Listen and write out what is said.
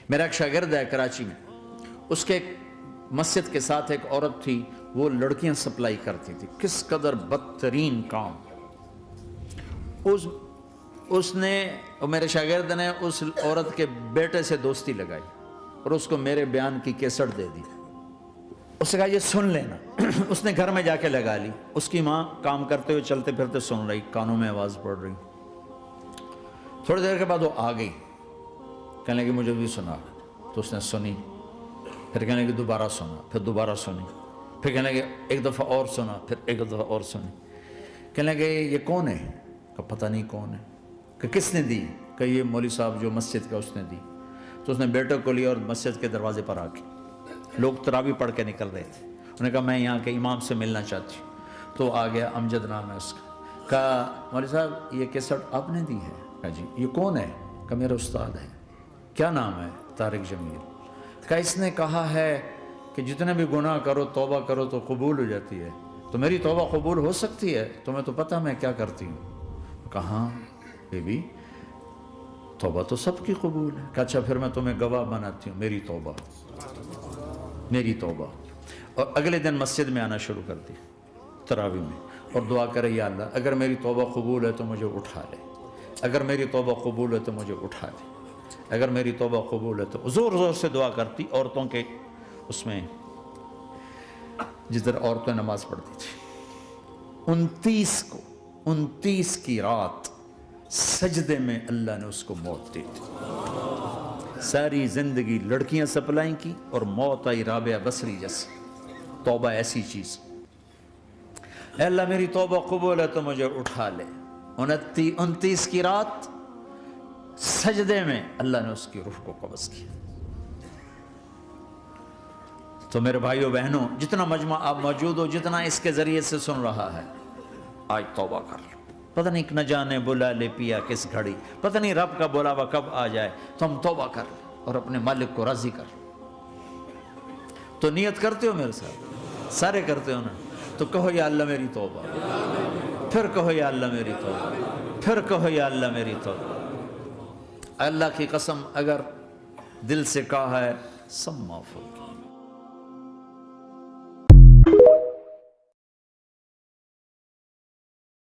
میرا ایک شاگرد ہے کراچی میں، اس کے ایک مسجد کے ساتھ ایک عورت تھی، وہ لڑکیاں سپلائی کرتی تھی، کس قدر بدترین کام۔ اس نے، میرے شاگرد نے اس عورت کے بیٹے سے دوستی لگائی اور اس کو میرے بیان کی کیسٹ دے دی۔ اس نے کہا یہ سن لینا۔ اس نے گھر میں جا کے لگا لی، اس کی ماں کام کرتے ہوئے چلتے پھرتے سن رہی، کانوں میں آواز پڑ رہی۔ تھوڑی دیر کے بعد وہ آ گئی، کہنے لگی مجھے بھی سنا، تو اس نے سنی، پھر کہنے لگی دوبارہ سنا، پھر دوبارہ سنی، پھر کہنے لگی ایک دفعہ اور سنا، پھر ایک دفعہ اور سنی۔ کہنے لگے یہ کون ہے؟ کہ پتہ نہیں کون ہے۔ کہ کس نے دی؟ کہ یہ مولوی صاحب جو مسجد کا اس نے دی۔ تو اس نے بیٹے کو لیا اور مسجد کے دروازے پر آ کے، لوگ تراویح پڑھ کے نکل رہے تھے، انہوں نے کہا میں یہاں کے امام سے ملنا چاہتی ہوں۔ تو آ گیا، امجد نام ہے اس کا۔ کہا مولوی صاحب یہ کیسٹ آپ نے دی ہے؟ کہا جی۔ یہ کون ہے؟ کہ میرا استاد ہے۔ کیا نام ہے؟ طارق جمیل۔ کہ اس نے کہا ہے کہ جتنے بھی گناہ کرو توبہ کرو تو قبول ہو جاتی ہے، تو میری توبہ قبول ہو سکتی ہے؟ تمہیں تو پتہ میں کیا کرتی ہوں۔ کہاں بی بی توبہ تو سب کی قبول ہے۔ کہ اچھا پھر میں تمہیں گواہ بناتی ہوں، میری توبہ، میری توبہ۔ اور اگلے دن مسجد میں آنا شروع کر دی تراویح میں، اور دعا کرے یا اللہ اگر میری توبہ قبول ہے تو مجھے اٹھا لے، اگر میری توبہ قبول ہے تو مجھے اٹھا لے، اگر میری توبہ قبول ہے تو زور زور سے دعا کرتی۔ عورتوں کے اس میں جس طرح عورتیں نماز پڑھتی تھی، 29 کی رات سجدے میں اللہ نے اس کو موت دی تھی۔ ساری زندگی لڑکیاں سپلائی کی اور موت آئی رابعہ بصری جیسی۔ توبہ ایسی چیز، اے اللہ میری توبہ قبول ہے تو مجھے اٹھا لے۔ 29 کی رات سجدے میں اللہ نے اس کی روح کو قبض کیا۔ تو میرے بھائیو بہنوں، جتنا مجمع آپ موجود ہو، جتنا اس کے ذریعے سے سن رہا ہے، آج توبہ کر لو۔ پتہ نہیں نہ جانے بلا لے پیا کس گھڑی، پتہ نہیں رب کا بلاوا کب آ جائے، تو ہم توبہ کر لیں اور اپنے مالک کو راضی کر لیں۔ تو نیت کرتے ہو میرے ساتھ؟ سارے کرتے ہو نا؟ تو کہو یا اللہ میری توبہ، پھر کہو یا اللہ میری توبہ، پھر کہو یا اللہ میری توبہ۔ اللہ کی قسم اگر دل سے کہا ہے سب معاف ہوگی۔